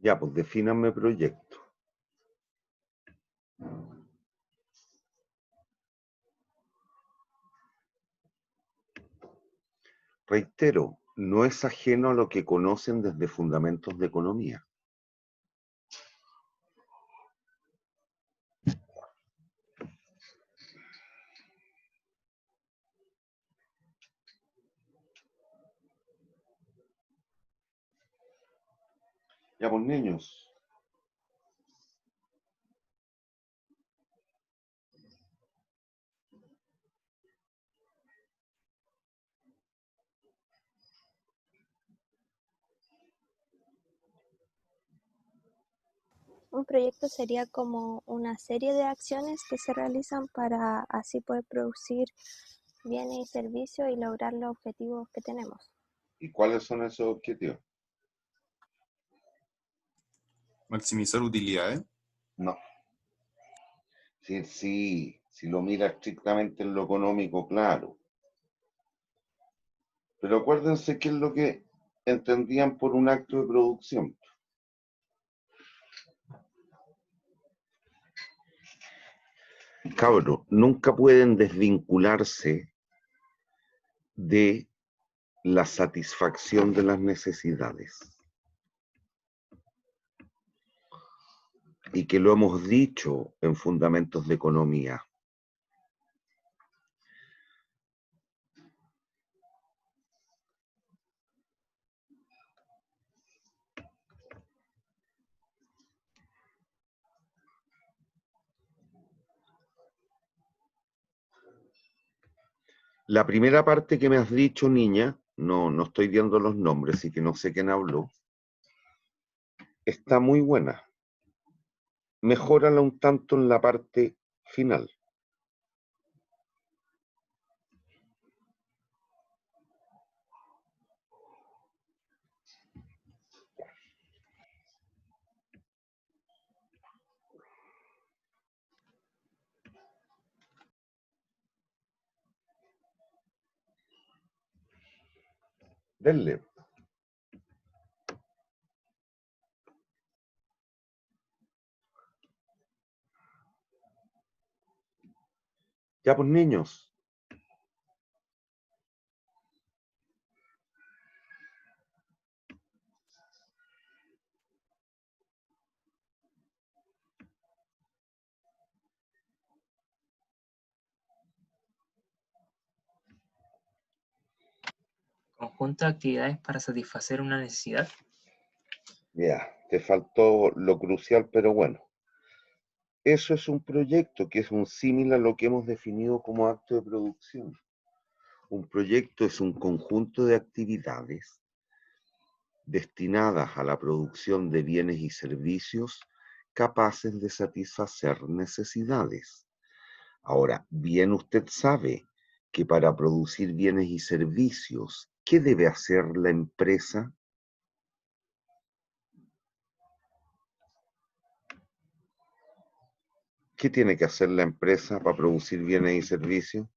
Ya, pues defínanme proyecto. Reitero, no es ajeno a lo que conocen desde fundamentos de economía. Ya, pues niños. Un proyecto sería como una serie de acciones que se realizan para así poder producir bienes y servicios y lograr los objetivos que tenemos. ¿Y cuáles son esos objetivos? Maximizar utilidades. No. Si lo mira estrictamente en lo económico, claro. Pero acuérdense qué es lo que entendían por un acto de producción. Cabros, nunca pueden desvincularse de la satisfacción de las necesidades. Y que lo hemos dicho en fundamentos de economía. La primera parte que me has dicho, niña, no estoy viendo los nombres y que no sé quién habló, está muy buena. Mejórala un tanto en la parte final. Denle. Ya pues niños. Conjunto de actividades para satisfacer una necesidad. Ya, te faltó lo crucial, pero bueno. Eso es un proyecto que es un símil a lo que hemos definido como acto de producción. Un proyecto es un conjunto de actividades destinadas a la producción de bienes y servicios capaces de satisfacer necesidades. Ahora, bien usted sabe que para producir bienes y servicios, ¿qué debe hacer la empresa? ¿Qué tiene que hacer la empresa para producir bienes y servicios?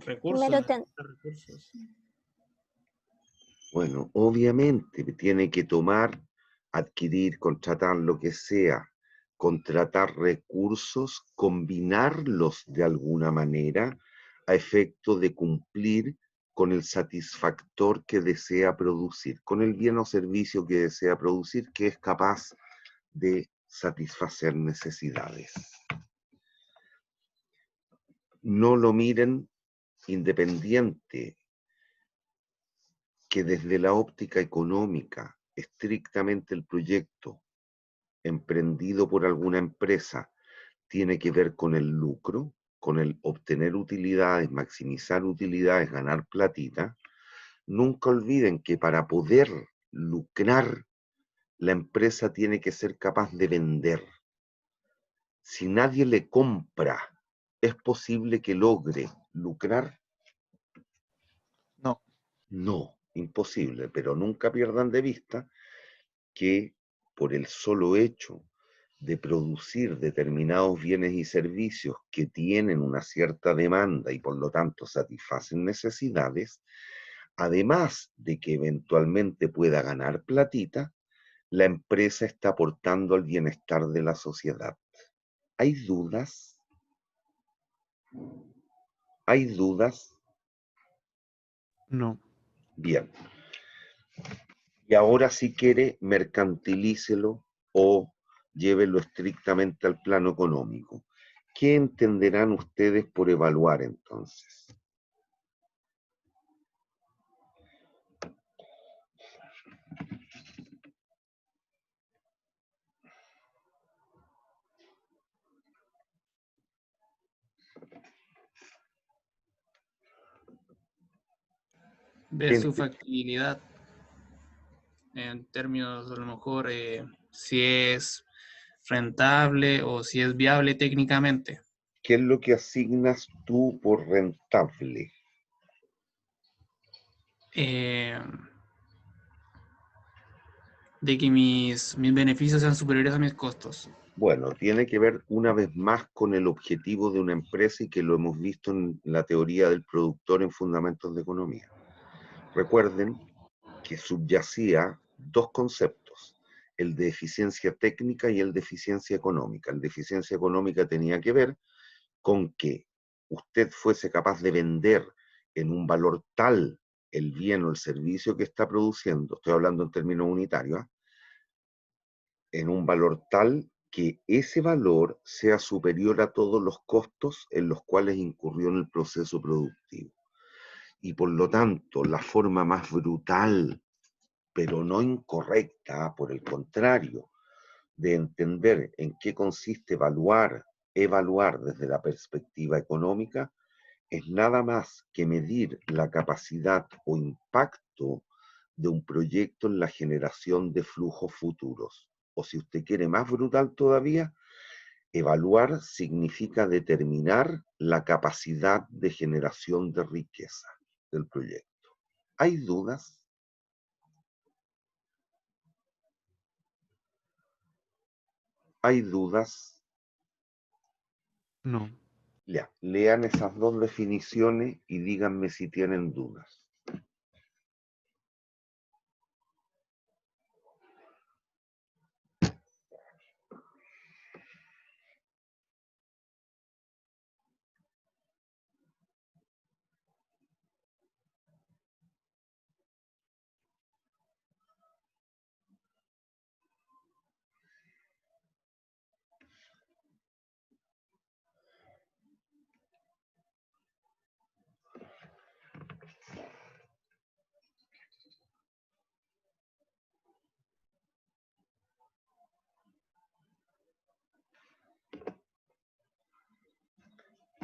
Primero Recursos. Bueno, obviamente tiene que tomar, adquirir, contratar lo que sea, contratar recursos, combinarlos de alguna manera a efecto de cumplir con el satisfactor que desea producir, con el bien o servicio que desea producir, que es capaz de satisfacer necesidades. No lo miren independiente que desde la óptica económica, estrictamente el proyecto emprendido por alguna empresa tiene que ver con el lucro, con el obtener utilidades, maximizar utilidades, ganar platita. Nunca olviden que para poder lucrar, la empresa tiene que ser capaz de vender. Si nadie le compra, ¿es posible que logre lucrar? No. No, imposible, pero nunca pierdan de vista que por el solo hecho de producir determinados bienes y servicios que tienen una cierta demanda y por lo tanto satisfacen necesidades, además de que eventualmente pueda ganar platita, la empresa está aportando al bienestar de la sociedad. ¿Hay dudas? ¿Hay dudas? No. Bien. Y ahora si quiere, mercantilícelo o llévelo estrictamente al plano económico. ¿Qué entenderán ustedes por evaluar entonces? Ver su factibilidad en términos, a lo mejor, si es rentable o si es viable técnicamente. ¿Qué es lo que asignas tú por rentable? De que mis beneficios sean superiores a mis costos. Bueno, tiene que ver una vez más con el objetivo de una empresa y que lo hemos visto en la teoría del productor en Fundamentos de Economía. Recuerden que subyacía dos conceptos, el de eficiencia técnica y el de eficiencia económica. El de eficiencia económica tenía que ver con que usted fuese capaz de vender en un valor tal el bien o el servicio que está produciendo, estoy hablando en términos unitarios, en un valor tal que ese valor sea superior a todos los costos en los cuales incurrió en el proceso productivo. Y por lo tanto, la forma más brutal, pero no incorrecta, por el contrario, de entender en qué consiste evaluar desde la perspectiva económica, es nada más que medir la capacidad o impacto de un proyecto en la generación de flujos futuros. O si usted quiere más brutal todavía, evaluar significa determinar la capacidad de generación de riqueza del proyecto. ¿Hay dudas? ¿Hay dudas? No. Ya, lean esas dos definiciones y díganme si tienen dudas.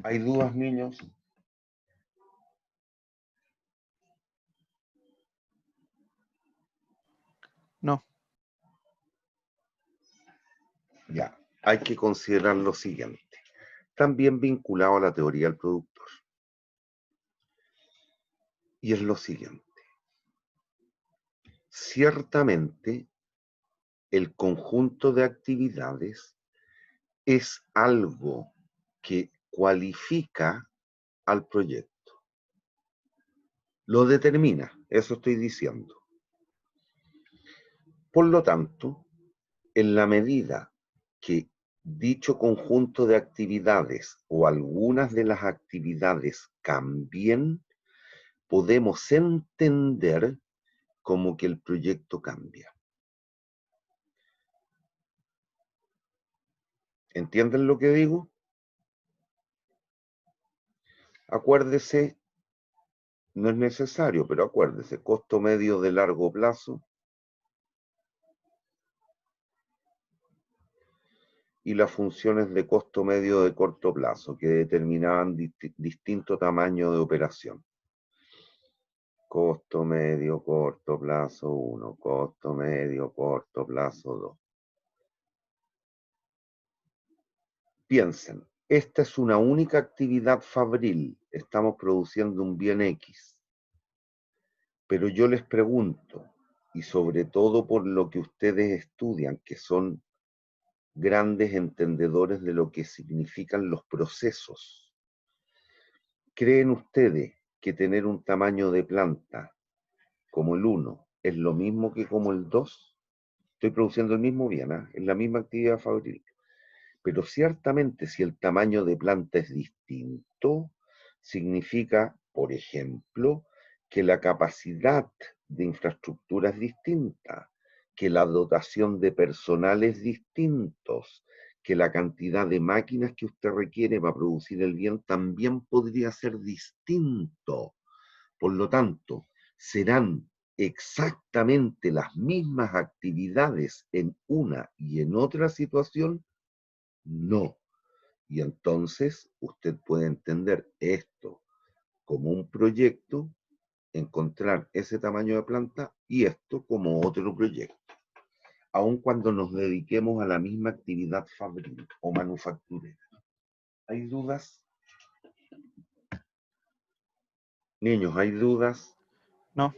¿Hay dudas, niños? No. Ya, hay que considerar lo siguiente, también vinculado a la teoría del productor. Y es lo siguiente. Ciertamente, el conjunto de actividades es algo que cualifica al proyecto. Lo determina, eso estoy diciendo. Por lo tanto, en la medida que dicho conjunto de actividades o algunas de las actividades cambien, podemos entender como que el proyecto cambia. ¿Entienden lo que digo? Acuérdese, no es necesario, pero acuérdese, costo medio de largo plazo y las funciones de costo medio de corto plazo que determinaban distinto tamaño de operación. Costo medio corto plazo 1, costo medio corto plazo 2. Piensen, esta es una única actividad fabril, estamos produciendo un bien X. Pero yo les pregunto, y sobre todo por lo que ustedes estudian, que son grandes entendedores de lo que significan los procesos. ¿Creen ustedes que tener un tamaño de planta como el 1 es lo mismo que como el 2? Estoy produciendo el mismo bien, ¿eh? Es la misma actividad fabril. Pero ciertamente si el tamaño de planta es distinto, significa, por ejemplo, que la capacidad de infraestructura es distinta, que la dotación de personal es distintos, que la cantidad de máquinas que usted requiere para producir el bien también podría ser distinto. Por lo tanto, serán exactamente las mismas actividades en una y en otra situación. No. Y entonces usted puede entender esto como un proyecto, encontrar ese tamaño de planta y esto como otro proyecto. Aun cuando nos dediquemos a la misma actividad fabril o manufacturera. ¿Hay dudas? Niños, ¿hay dudas? No.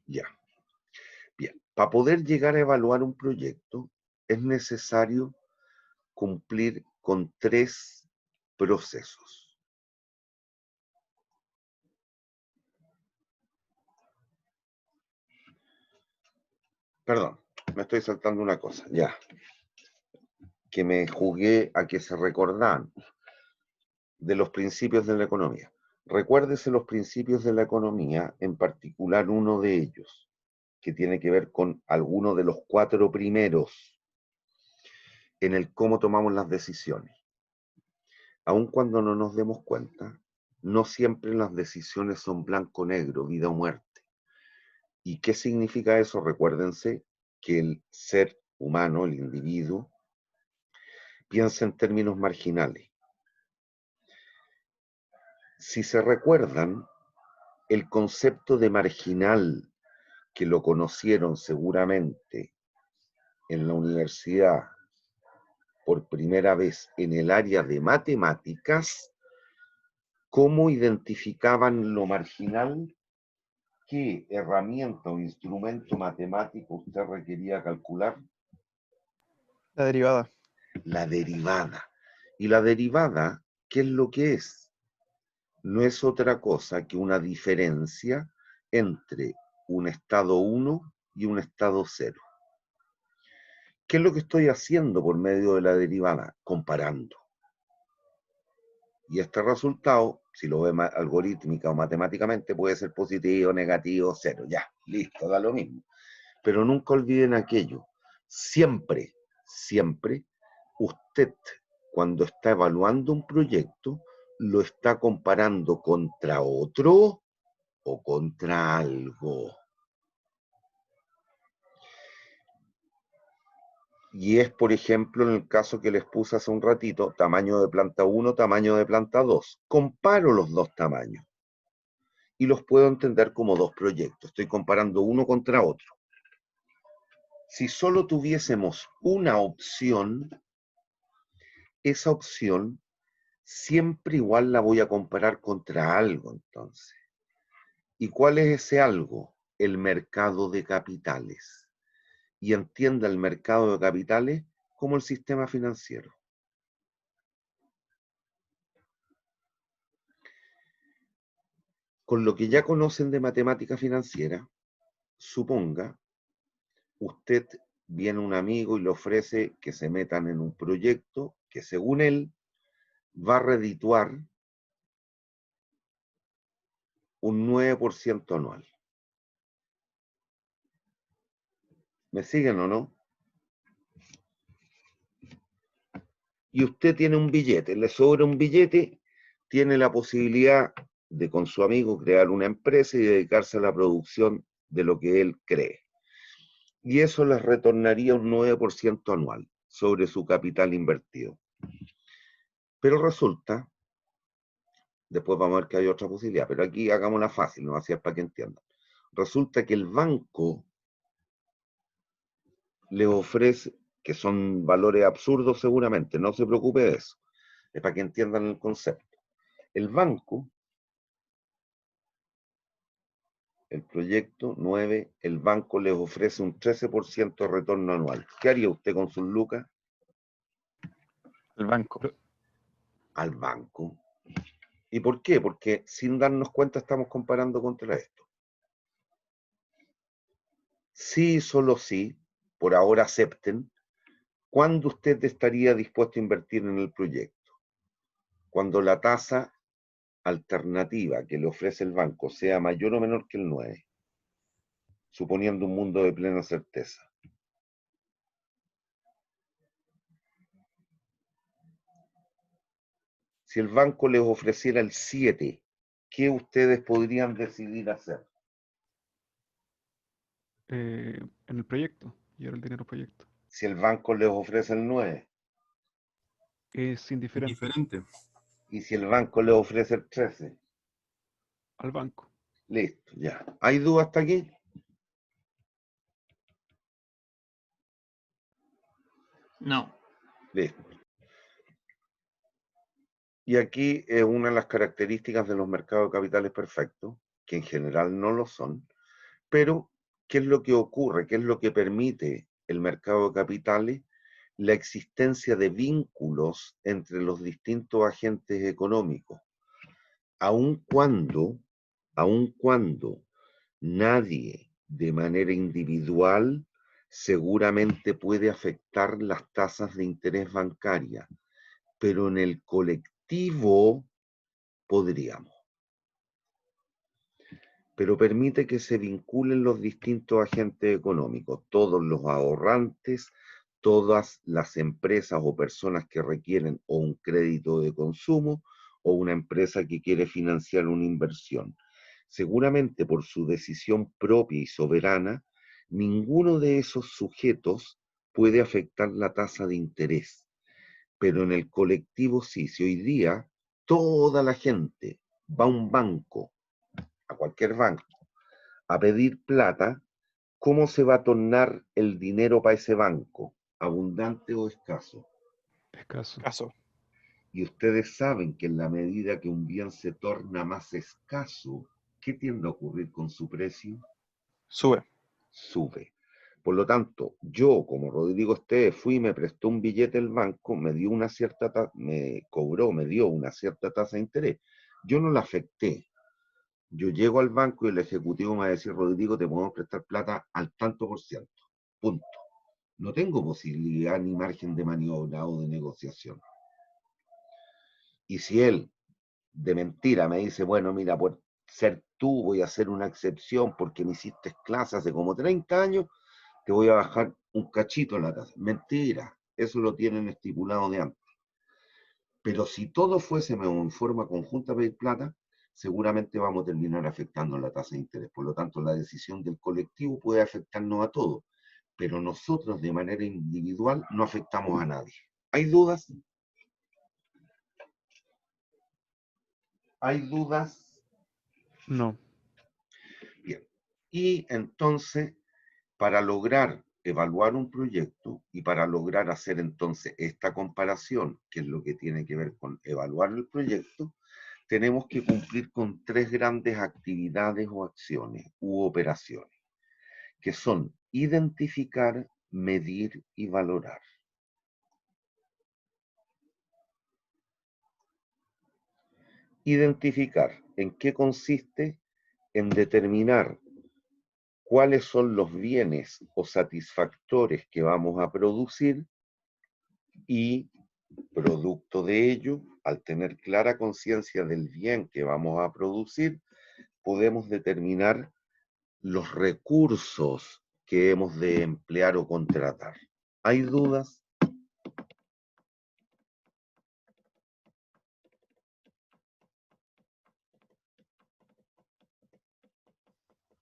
Ya. Bien. Para poder llegar a evaluar un proyecto es necesario cumplir con 3 procesos. Perdón, me estoy saltando una cosa, ya. Que me jugué a que se recordaban de los principios de la economía. Recuérdese los principios de la economía, en particular uno de ellos, que tiene que ver con alguno de los 4 primeros en el cómo tomamos las decisiones. Aun cuando no nos demos cuenta, no siempre las decisiones son blanco-negro, vida o muerte. ¿Y qué significa eso? Recuérdense que el ser humano, el individuo, piensa en términos marginales. Si se recuerdan, el concepto de marginal, que lo conocieron seguramente en la universidad por primera vez en el área de matemáticas, ¿cómo identificaban lo marginal? ¿Qué herramienta o instrumento matemático usted requería calcular? La derivada. La derivada. ¿Y la derivada qué es lo que es? No es otra cosa que una diferencia entre un estado 1 y un estado 0. ¿Qué es lo que estoy haciendo por medio de la derivada? Comparando. Y este resultado, si lo ve algorítmica o matemáticamente, puede ser positivo, negativo, 0. Ya, listo, da lo mismo. Pero nunca olviden aquello. Siempre, siempre, usted, cuando está evaluando un proyecto, lo está comparando contra otro o contra algo. Y es, por ejemplo, en el caso que les puse hace un ratito, tamaño de planta 1, tamaño de planta 2. Comparo los 2 tamaños y los puedo entender como 2 proyectos. Estoy comparando uno contra otro. Si solo tuviésemos una opción, esa opción siempre igual la voy a comparar contra algo, entonces. ¿Y cuál es ese algo? El mercado de capitales. Y entienda el mercado de capitales como el sistema financiero. Con lo que ya conocen de matemática financiera, suponga, usted viene un amigo y le ofrece que se metan en un proyecto que según él va a redituar un 9% anual. ¿Me siguen o no? Y usted tiene un billete, le sobra un billete, tiene la posibilidad de con su amigo crear una empresa y dedicarse a la producción de lo que él cree. Y eso les retornaría un 9% anual sobre su capital invertido. Pero resulta, después vamos a ver que hay otra posibilidad, pero aquí hagámosla fácil, no así es para que entiendan. Resulta que el banco le ofrece, que son valores absurdos seguramente, no se preocupe de eso, es para que entiendan el concepto. El banco, el proyecto 9, el banco les ofrece un 13% de retorno anual. ¿Qué haría usted con sus lucas? El banco. Al banco. ¿Y por qué? Porque sin darnos cuenta estamos comparando contra esto. Sí, solo sí, por ahora acepten. ¿Cuándo usted estaría dispuesto a invertir en el proyecto? Cuando la tasa alternativa que le ofrece el banco sea mayor o menor que el 9, suponiendo un mundo de plena certeza. Si el banco les ofreciera el 7, ¿qué ustedes podrían decidir hacer? En el proyecto. Llevar el dinero al proyecto. Si el banco les ofrece el 9, Es indiferente Diferente. y si el banco les ofrece el 13, al banco. listo, ya. ¿Hay dudas hasta aquí? No. Listo. Y aquí es una de las características de los mercados de capitales perfectos, que en general no lo son, pero ¿qué es lo que ocurre? ¿Qué es lo que permite el mercado de capitales? La existencia de vínculos entre los distintos agentes económicos, aun cuando nadie de manera individual seguramente puede afectar las tasas de interés bancaria, pero en el colectivo podríamos. Pero permite que se vinculen los distintos agentes económicos, todos los ahorrantes, todas las empresas o personas que requieren o un crédito de consumo o una empresa que quiere financiar una inversión. Seguramente por su decisión propia y soberana, ninguno de esos sujetos puede afectar la tasa de interés. Pero en el colectivo sí, si hoy día toda la gente va a un banco, a cualquier banco, a pedir plata, ¿cómo se va a tornar el dinero para ese banco? ¿Abundante o escaso? Escaso. Caso. Y ustedes saben que en la medida que un bien se torna más escaso, ¿qué tiende a ocurrir con su precio? Sube. Sube. Por lo tanto, yo, como Rodrigo Esteves, fui y me prestó un billete el banco, me dio una cierta me dio una cierta tasa de interés. Yo no la afecté. Yo llego al banco y el ejecutivo me va a decir, Rodrigo, te podemos prestar plata al tanto por ciento. Punto. No tengo posibilidad ni margen de maniobra o de negociación. Y si él, de mentira, me dice, bueno, mira, por ser tú voy a hacer una excepción porque me hiciste clase hace como 30 años, te voy a bajar un cachito en la tasa. Mentira, eso lo tienen estipulado de antes. Pero si todos fuésemos en forma conjunta a pedir plata, seguramente vamos a terminar afectando la tasa de interés. Por lo tanto, la decisión del colectivo puede afectarnos a todos, pero nosotros de manera individual no afectamos a nadie. ¿Hay dudas? ¿Hay dudas? No. Bien. Y entonces, para lograr evaluar un proyecto y para lograr hacer entonces esta comparación, que es lo que tiene que ver con evaluar el proyecto, tenemos que cumplir con 3 grandes actividades o acciones u operaciones, que son identificar, medir y valorar. Identificar, ¿en qué consiste? En determinar cuáles son los bienes o satisfactores que vamos a producir y, producto de ello, al tener clara conciencia del bien que vamos a producir, podemos determinar los recursos que hemos de emplear o contratar. ¿Hay dudas?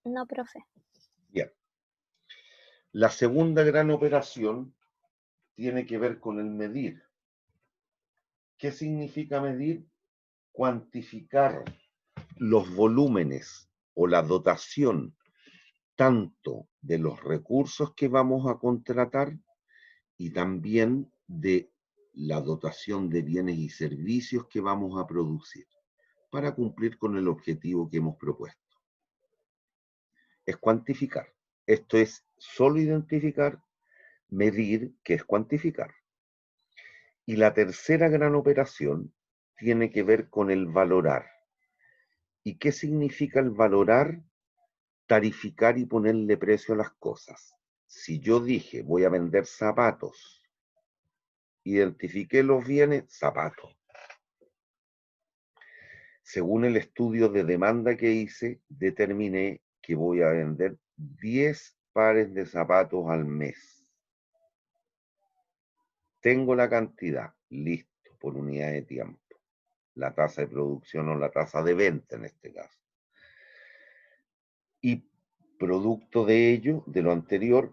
No, profe. Bien. La segunda gran operación tiene que ver con el medir. ¿Qué significa medir? Cuantificar los volúmenes o la dotación tanto de los recursos que vamos a contratar y también de la dotación de bienes y servicios que vamos a producir para cumplir con el objetivo que hemos propuesto. Es cuantificar. Esto es solo identificar, medir, que es cuantificar. Y la tercera gran operación tiene que ver con el valorar. ¿Y qué significa el valorar? Tarificar y ponerle precio a las cosas. Si yo dije voy a vender zapatos, identifiqué los bienes, zapatos. Según el estudio de demanda que hice, determiné que voy a vender 10 pares de zapatos al mes. Tengo la cantidad, listo, por unidad de tiempo. La tasa de producción o la tasa de venta en este caso. Y producto de ello, de lo anterior,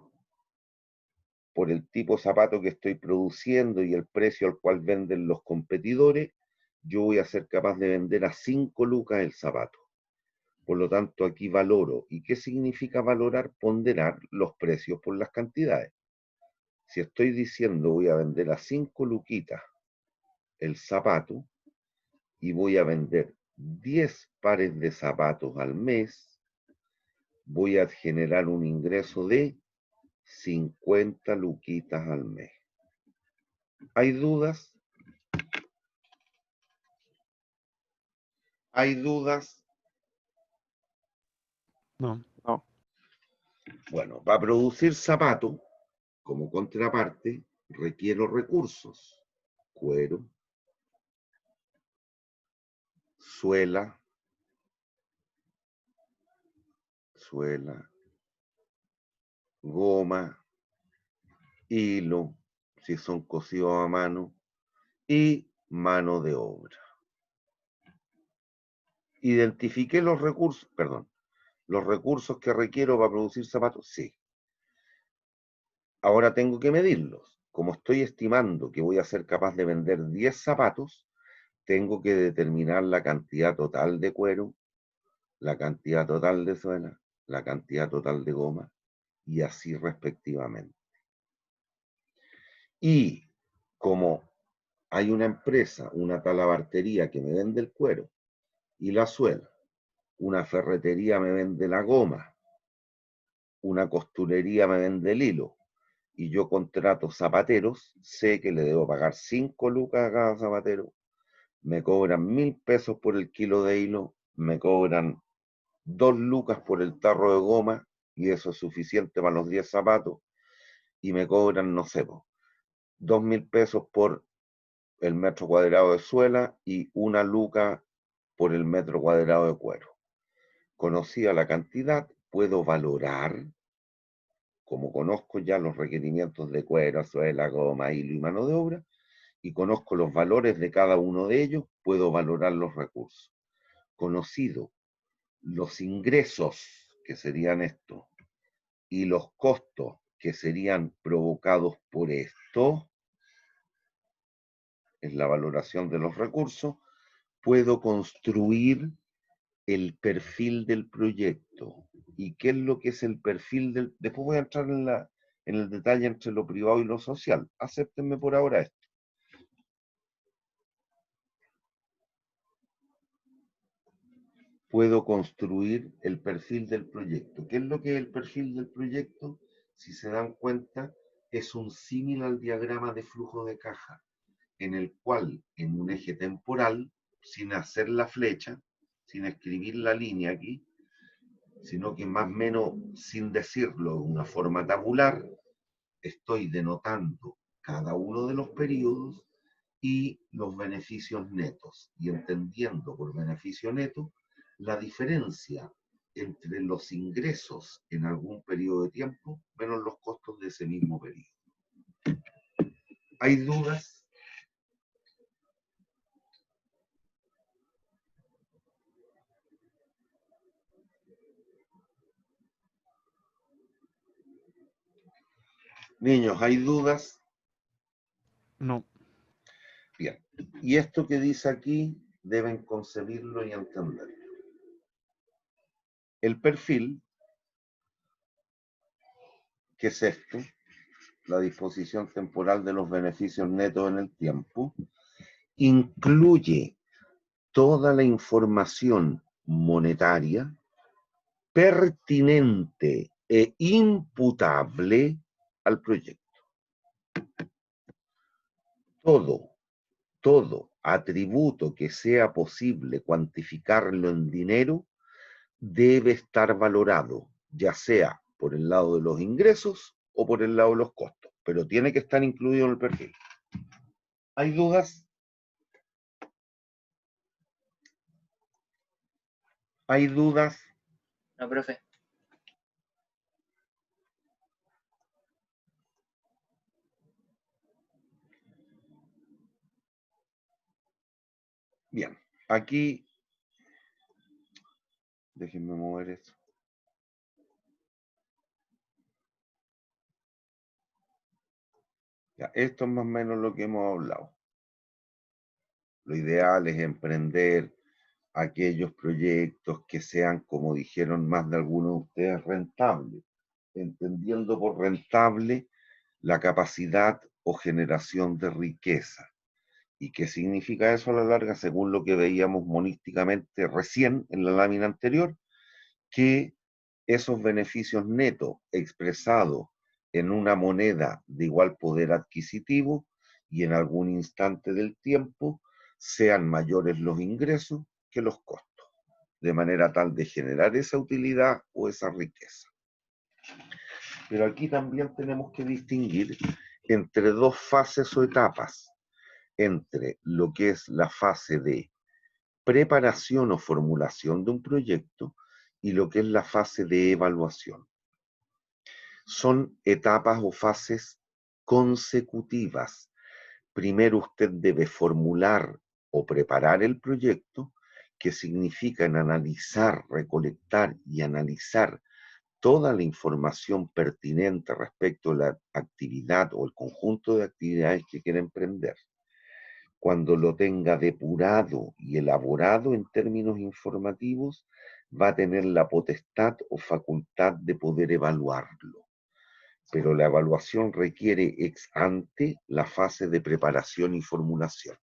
por el tipo de zapato que estoy produciendo y el precio al cual venden los competidores, yo voy a ser capaz de vender a 5 lucas el zapato. Por lo tanto, aquí valoro. ¿Y qué significa valorar? Ponderar los precios por las cantidades. Si estoy diciendo voy a vender a 5 luquitas el zapato y voy a vender 10 pares de zapatos al mes, voy a generar un ingreso de 50 luquitas al mes. ¿Hay dudas? ¿Hay dudas? No. Bueno, para producir zapatos, como contraparte, requiero recursos. Cuero, suela, goma, hilo, si son cosidos a mano, y mano de obra. ¿Identifiqué los recursos? Perdón. ¿Los recursos que requiero para producir zapatos? Sí. Ahora tengo que medirlos. Como estoy estimando que voy a ser capaz de vender 10 zapatos, tengo que determinar la cantidad total de cuero, la cantidad total de suela, la cantidad total de goma, y así respectivamente. Y como hay una empresa, una talabartería que me vende el cuero y la suela, una ferretería me vende la goma, una costurería me vende el hilo, y yo contrato zapateros, sé que le debo pagar 5 lucas a cada zapatero, me cobran 1.000 pesos por el kilo de hilo, me cobran 2 lucas por el tarro de goma, y eso es suficiente para los 10 zapatos, y me cobran, no sé, 2.000 pesos por el metro cuadrado de suela y 1 luca por el metro cuadrado de cuero. Conocida la cantidad, puedo valorar, como conozco ya los requerimientos de cuero, suela, goma, hilo y mano de obra, y conozco los valores de cada uno de ellos, puedo valorar los recursos. Conocido los ingresos, que serían esto, y los costos, que serían provocados por esto, es la valoración de los recursos, puedo construir el perfil del proyecto. ¿Y qué es lo que es el perfil del...? Después voy a entrar en el detalle entre lo privado y lo social. Acéptenme por ahora esto. Puedo construir el perfil del proyecto. ¿Qué es lo que es el perfil del proyecto? Si se dan cuenta, es un símil al diagrama de flujo de caja, en el cual, en un eje temporal, sin hacer la flecha, sin escribir la línea aquí, sino que más o menos, sin decirlo de una forma tabular, estoy denotando cada uno de los periodos y los beneficios netos, y entendiendo por beneficio neto la diferencia entre los ingresos en algún periodo de tiempo menos los costos de ese mismo periodo. ¿Hay dudas? Niños, ¿hay dudas? No. Bien. Y esto que dice aquí deben concebirlo y entenderlo. El perfil, ¿qué es esto? La disposición temporal de los beneficios netos en el tiempo, incluye toda la información monetaria pertinente e imputable al proyecto. todo atributo que sea posible cuantificarlo en dinero debe estar valorado, ya sea por el lado de los ingresos o por el lado de los costos, pero tiene que estar incluido en el perfil. ¿Hay dudas? ¿Hay dudas? No, profe. Bien, aquí, déjenme mover esto. Ya, esto es más o menos lo que hemos hablado. Lo ideal es emprender aquellos proyectos que sean, como dijeron más de algunos de ustedes, rentables, entendiendo por rentable la capacidad o generación de riqueza. ¿Y qué significa eso a la larga? Según lo que veíamos monísticamente recién en la lámina anterior, que esos beneficios netos expresados en una moneda de igual poder adquisitivo y en algún instante del tiempo sean mayores los ingresos que los costos, de manera tal de generar esa utilidad o esa riqueza. Pero aquí también tenemos que distinguir entre dos fases o etapas, entre lo que es la fase de preparación o formulación de un proyecto y lo que es la fase de evaluación. Son etapas o fases consecutivas. Primero usted debe formular o preparar el proyecto, que significa en analizar, recolectar y analizar toda la información pertinente respecto a la actividad o el conjunto de actividades que quiere emprender. Cuando lo tenga depurado y elaborado en términos informativos, va a tener la potestad o facultad de poder evaluarlo. Pero la evaluación requiere ex ante la fase de preparación y formulación.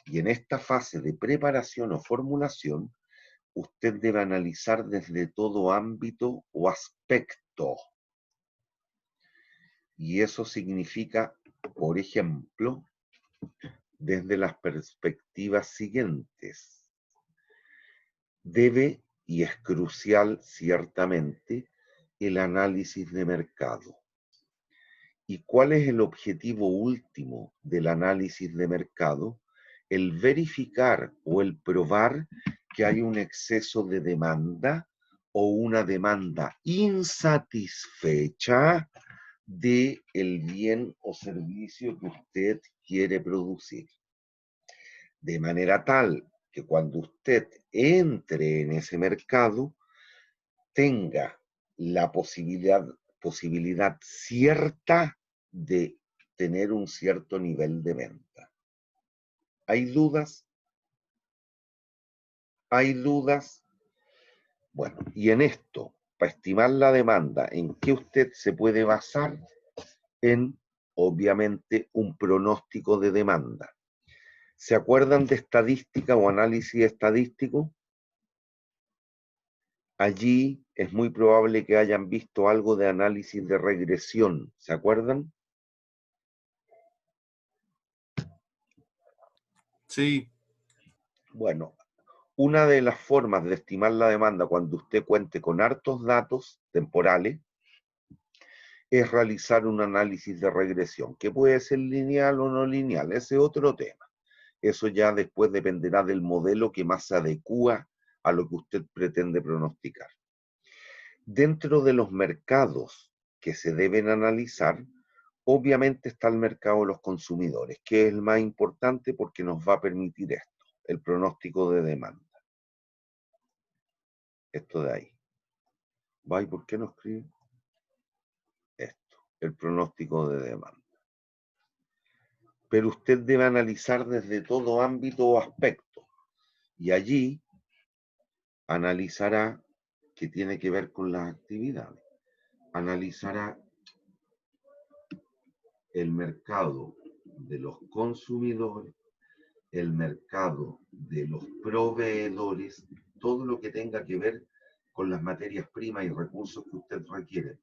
Y en esta fase de preparación o formulación, usted debe analizar desde todo ámbito o aspecto. Y eso significa, por ejemplo, desde las perspectivas siguientes. Debe, y es crucial ciertamente, el análisis de mercado. ¿Y cuál es el objetivo último del análisis de mercado? El verificar o el probar que hay un exceso de demanda o una demanda insatisfecha del bien o servicio que usted quiere producir. De manera tal que cuando usted entre en ese mercado, tenga la posibilidad cierta de tener un cierto nivel de venta. ¿Hay dudas? ¿Hay dudas? Bueno, y en esto, para estimar la demanda, ¿en qué usted se puede basar? En, obviamente, un pronóstico de demanda. ¿Se acuerdan de estadística o análisis estadístico? Allí es muy probable que hayan visto algo de análisis de regresión. ¿Se acuerdan? Sí, Bueno, una de las formas de estimar la demanda cuando usted cuente con hartos datos temporales es realizar un análisis de regresión, que puede ser lineal o no lineal. Ese es otro tema. Eso ya después dependerá del modelo que más se adecúa a lo que usted pretende pronosticar. Dentro de los mercados que se deben analizar, obviamente está el mercado de los consumidores, que es el más importante porque nos va a permitir esto, el pronóstico de demanda. Esto de ahí. ¿Va? ¿Y por qué no escribe? Esto, el pronóstico de demanda. Pero usted debe analizar desde todo ámbito o aspecto. Y allí analizará que tiene que ver con las actividades. Analizará el mercado de los consumidores, el mercado de los proveedores, todo lo que tenga que ver con las materias primas y recursos que usted requiere,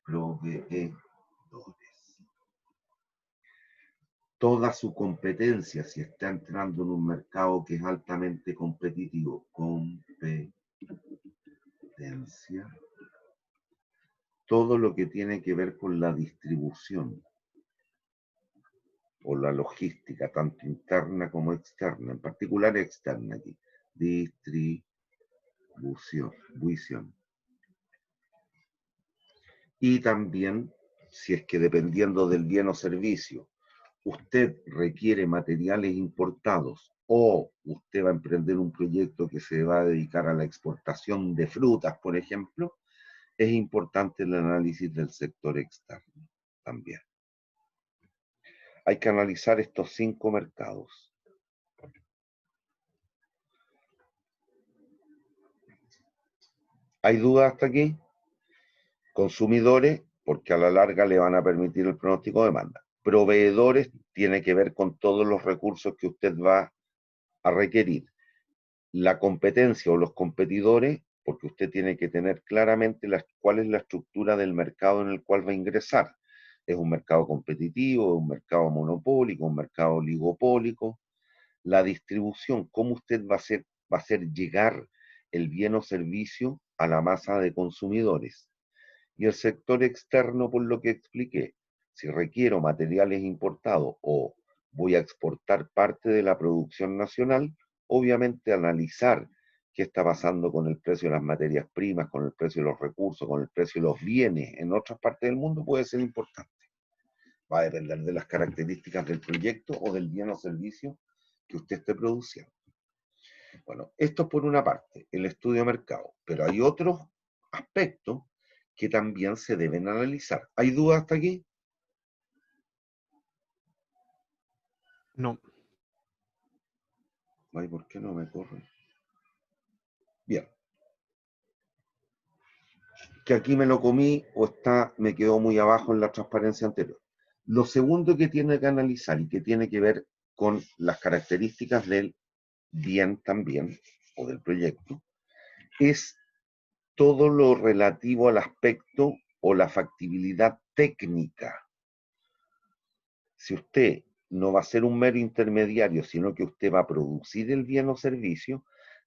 proveedores. toda su competencia, si está entrando en un mercado que es altamente competitivo, competencia, todo lo que tiene que ver con la distribución o la logística, tanto interna como externa, en particular externa aquí, distribución. Y también, si es que dependiendo del bien o servicio, usted requiere materiales importados o usted va a emprender un proyecto que se va a dedicar a la exportación de frutas, por ejemplo, es importante el análisis del sector externo también. Hay que analizar estos 5 mercados. ¿Hay dudas hasta aquí? Consumidores, porque a la larga le van a permitir el pronóstico de demanda. Proveedores, tiene que ver con todos los recursos que usted va a requerir. La competencia o los competidores, porque usted tiene que tener claramente cuál es la estructura del mercado en el cual va a ingresar. ¿Es un mercado competitivo, es un mercado monopólico, un mercado oligopólico? La distribución, cómo usted va a hacer llegar el bien o servicio a la masa de consumidores. Y el sector externo, por lo que expliqué, si requiero materiales importados o voy a exportar parte de la producción nacional, obviamente analizar qué está pasando con el precio de las materias primas, con el precio de los recursos, con el precio de los bienes en otras partes del mundo puede ser importante. Va a depender de las características del proyecto o del bien o servicio que usted esté produciendo. Bueno, esto es por una parte, el estudio de mercado, pero hay otros aspectos que también se deben analizar. ¿Hay dudas hasta aquí? No. Ay, ¿por qué no me corre? Bien. Que aquí me lo comí o me quedó muy abajo en la transparencia anterior. Lo segundo que tiene que analizar y que tiene que ver con las características del bien también, o del proyecto, es todo lo relativo al aspecto o la factibilidad técnica. Si usted no va a ser un mero intermediario, sino que usted va a producir el bien o servicio,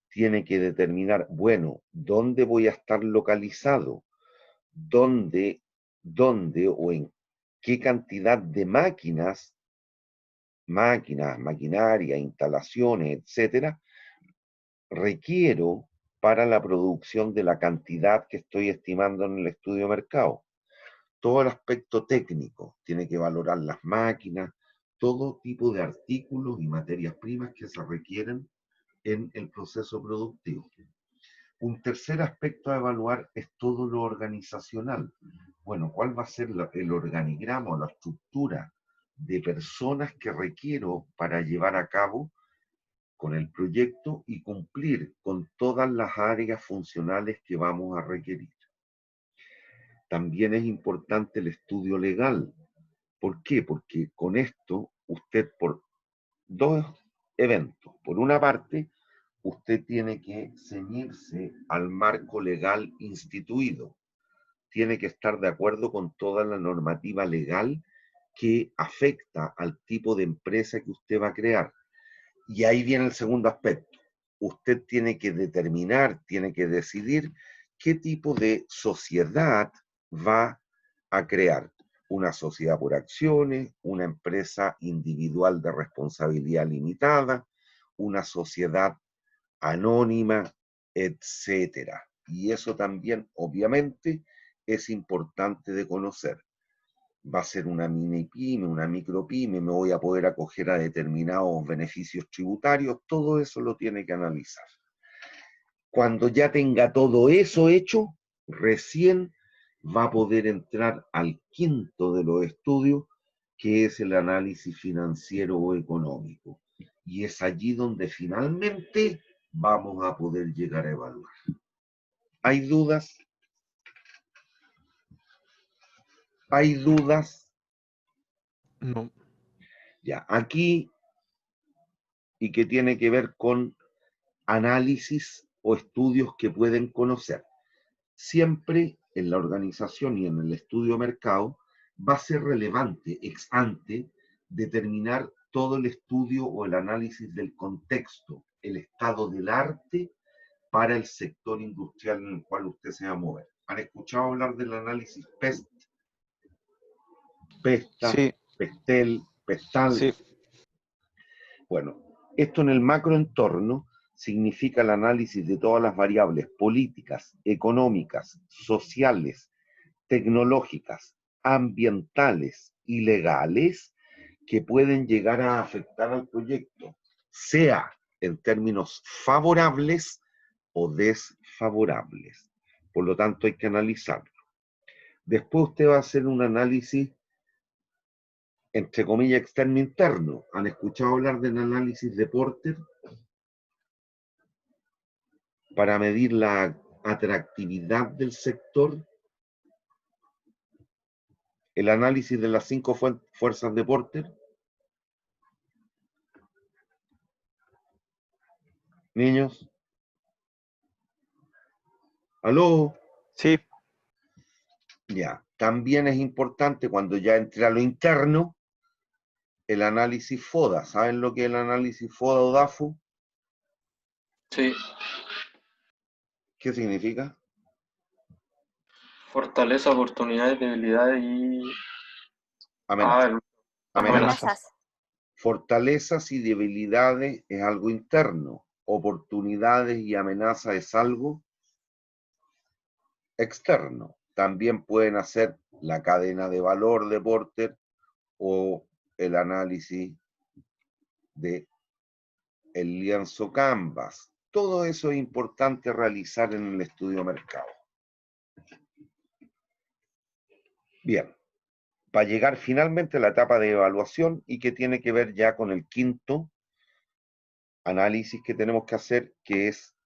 tiene que determinar, bueno, ¿dónde voy a estar localizado? ¿Dónde o en qué cantidad de máquinas, maquinaria, instalaciones, etcétera, requiero para la producción de la cantidad que estoy estimando en el estudio de mercado? Todo el aspecto técnico, tiene que valorar las máquinas, todo tipo de artículos y materias primas que se requieren en el proceso productivo. Un tercer aspecto a evaluar es todo lo organizacional. Bueno, ¿cuál va a ser el organigrama o la estructura de personas que requiero para llevar a cabo con el proyecto y cumplir con todas las áreas funcionales que vamos a requerir? También es importante el estudio legal. ¿Por qué? Porque con esto usted por dos eventos. Por una parte, usted tiene que ceñirse al marco legal instituido. Tiene que estar de acuerdo con toda la normativa legal que afecta al tipo de empresa que usted va a crear. Y ahí viene el segundo aspecto. Usted tiene que determinar, tiene que decidir qué tipo de sociedad va a crear. Una sociedad por acciones, una empresa individual de responsabilidad limitada, una sociedad anónima, etcétera. Y eso también, obviamente, es importante de conocer. Va a ser una mini pyme, una micro pyme, me voy a poder acoger a determinados beneficios tributarios, todo eso lo tiene que analizar. Cuando ya tenga todo eso hecho, recién va a poder entrar al quinto de los estudios, que es el análisis financiero o económico. Y es allí donde finalmente vamos a poder llegar a evaluar. ¿Hay dudas? ¿Hay dudas? No. Ya, aquí, y que tiene que ver con análisis o estudios que pueden conocer. Siempre en la organización y en el estudio de mercado va a ser relevante ex ante determinar todo el estudio o el análisis del contexto, el estado del arte para el sector industrial en el cual usted se va a mover. ¿Han escuchado hablar del análisis PEST? PESTA, Sí, PESTEL, PESTAL. sí. Bueno, esto en el macroentorno significa el análisis de todas las variables políticas, económicas, sociales, tecnológicas, ambientales y legales que pueden llegar a afectar al proyecto, sea en términos favorables o desfavorables. Por lo tanto, hay que analizarlo. Después usted va a hacer un análisis, entre comillas, externo-interno. ¿Han escuchado hablar del análisis de Porter? Para medir la atractividad del sector. El análisis de las 5 fuerzas de Porter. Niños. ¿Aló? Sí, Ya. También es importante cuando ya entre a lo interno, el análisis FODA. ¿Saben lo que es el análisis FODA o DAFO? Sí, ¿Qué significa? fortaleza, oportunidades, debilidades y... Amenaza. Ah, Amenazas. Fortalezas y debilidades es algo interno. Oportunidades y amenazas es algo externo. También pueden hacer la cadena de valor de Porter o el análisis de el lienzo Canvas. Todo eso es importante realizar en el estudio mercado. Bien, para llegar finalmente a la etapa de evaluación y que tiene que ver ya con el quinto análisis que tenemos que hacer, que es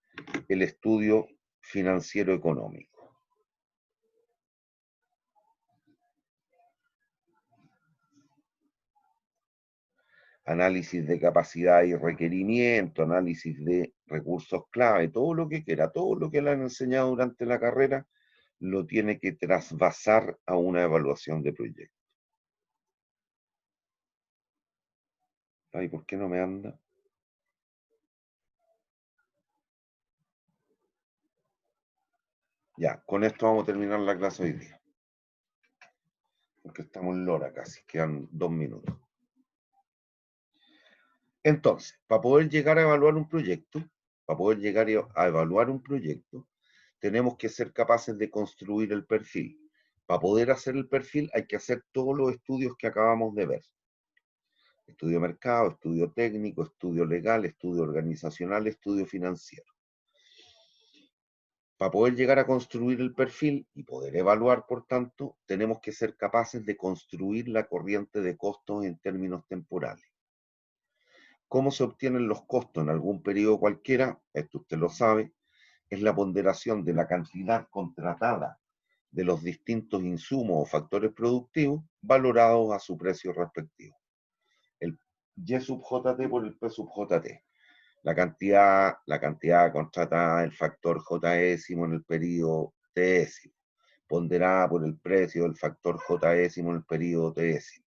el estudio financiero económico. Análisis de capacidad y requerimiento, análisis de recursos clave, todo lo que quiera, todo lo que le han enseñado durante la carrera, lo tiene que trasvasar a una evaluación de proyecto. Ay, ¿por qué no me anda? Ya, con esto vamos a terminar la clase hoy día. Porque estamos en hora casi, quedan 2 minutos. Entonces, para poder llegar a evaluar un proyecto, tenemos que ser capaces de construir el perfil. Para poder hacer el perfil hay que hacer todos los estudios que acabamos de ver. Estudio de mercado, estudio técnico, estudio legal, estudio organizacional, estudio financiero. Para poder llegar a construir el perfil y poder evaluar, por tanto, tenemos que ser capaces de construir la corriente de costos en términos temporales. ¿Cómo se obtienen los costos en algún periodo cualquiera? Esto usted lo sabe, es la ponderación de la cantidad contratada de los distintos insumos o factores productivos valorados a su precio respectivo. El Y sub JT por el P sub JT. La cantidad contratada, el factor J-ésimo en el periodo T-ésimo, ponderada por el precio del factor J-ésimo en el periodo T-ésimo.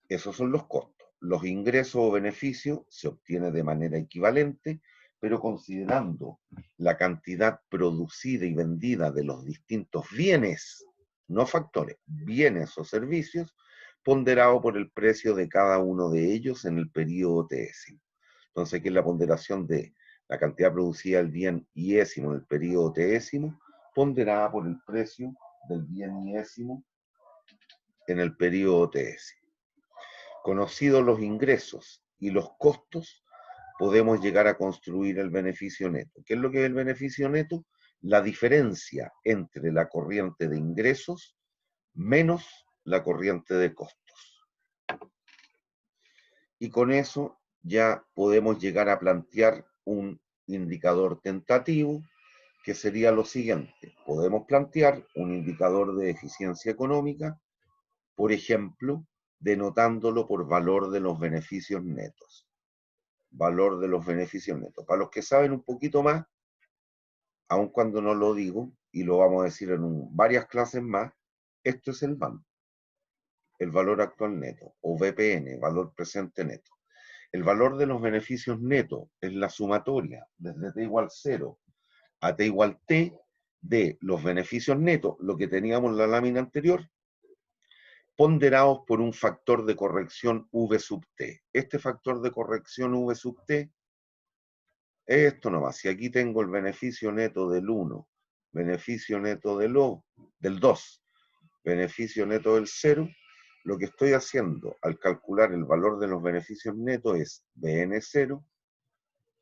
Esos son los costos. Los ingresos o beneficios se obtienen de manera equivalente, pero considerando la cantidad producida y vendida de los distintos bienes, no factores, bienes o servicios, ponderado por el precio de cada uno de ellos en el periodo T-ésimo. Entonces, aquí es la ponderación de la cantidad producida del bien iésimo en el periodo T-ésimo, ponderada por el precio del bien iésimo en el periodo T-ésimo. Conocidos los ingresos y los costos, podemos llegar a construir el beneficio neto. ¿Qué es lo que es el beneficio neto? La diferencia entre la corriente de ingresos menos la corriente de costos. Y con eso ya podemos llegar a plantear un indicador tentativo, que sería lo siguiente. Podemos plantear un indicador de eficiencia económica, por ejemplo, denotándolo por valor de los beneficios netos. Valor de los beneficios netos. Para los que saben un poquito más, aun cuando no lo digo, y lo vamos a decir en varias clases más, esto es el BAM. el valor actual neto, o VPN, valor presente neto. El valor de los beneficios netos es la sumatoria desde t igual 0 a t igual t de los beneficios netos, lo que teníamos en la lámina anterior, ponderados por un factor de corrección v sub t. Este factor de corrección v sub t es esto nomás. Si aquí tengo el beneficio neto del 1, beneficio neto del 2, beneficio neto del 0, lo que estoy haciendo al calcular el valor de los beneficios netos es BN0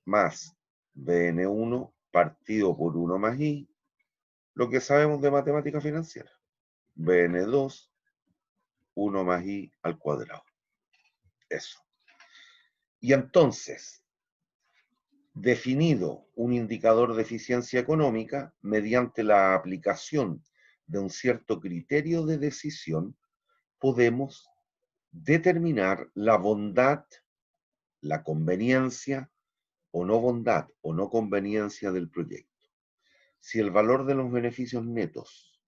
más BN1 partido por 1 más I, lo que sabemos de matemática financiera. BN2, 1 más I al cuadrado. Eso. Y entonces, definido un indicador de eficiencia económica, mediante la aplicación de un cierto criterio de decisión, podemos determinar la bondad, la conveniencia o no bondad o no conveniencia del proyecto. Si el valor de los beneficios netos,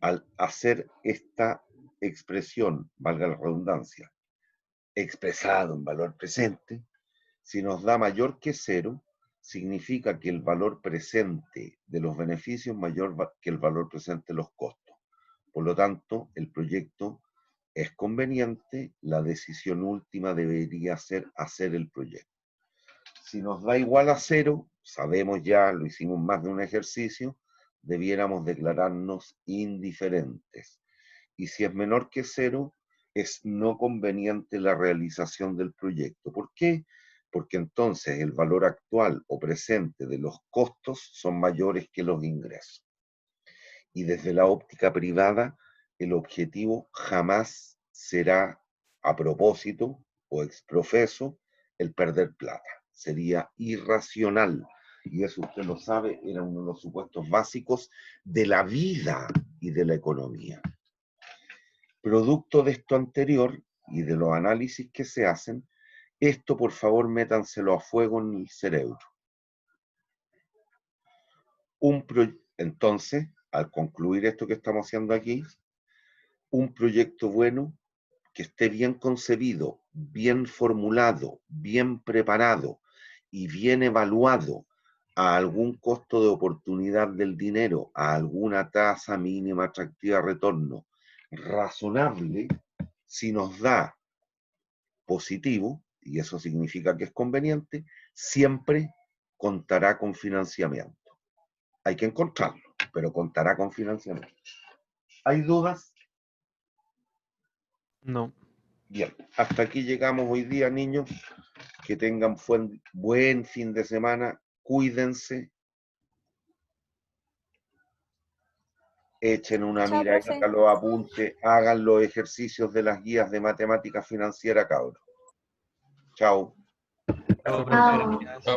al hacer esta expresión, valga la redundancia, expresado en valor presente, si nos da mayor que 0, significa que el valor presente de los beneficios es mayor que el valor presente de los costos. Por lo tanto, el proyecto es conveniente, la decisión última debería ser hacer el proyecto. Si nos da igual a 0, sabemos ya, lo hicimos más de un ejercicio, debiéramos declararnos indiferentes. Y si es menor que 0, es no conveniente la realización del proyecto. ¿Por qué? Porque entonces el valor actual o presente de los costos son mayores que los ingresos. Y desde la óptica privada, el objetivo jamás será a propósito o exprofeso el perder plata. Sería irracional. Y eso usted lo sabe, era uno de los supuestos básicos de la vida y de la economía. Producto de esto anterior y de los análisis que se hacen, esto por favor métanselo a fuego en el cerebro. Entonces, al concluir esto que estamos haciendo aquí, un proyecto bueno, que esté bien concebido, bien formulado, bien preparado y bien evaluado a algún costo de oportunidad del dinero, a alguna tasa mínima atractiva de retorno razonable, si nos da positivo, y eso significa que es conveniente, siempre contará con financiamiento. Hay que encontrarlo, pero contará con financiamiento. ¿Hay dudas? No. Bien, hasta aquí llegamos hoy día, niños. Que tengan buen fin de semana. Cuídense. Echen una Chao, miradita profe. a los apuntes. Hagan los ejercicios de las guías de matemática financiera, cabros. Chao. Chao, profe, Chao. gracias.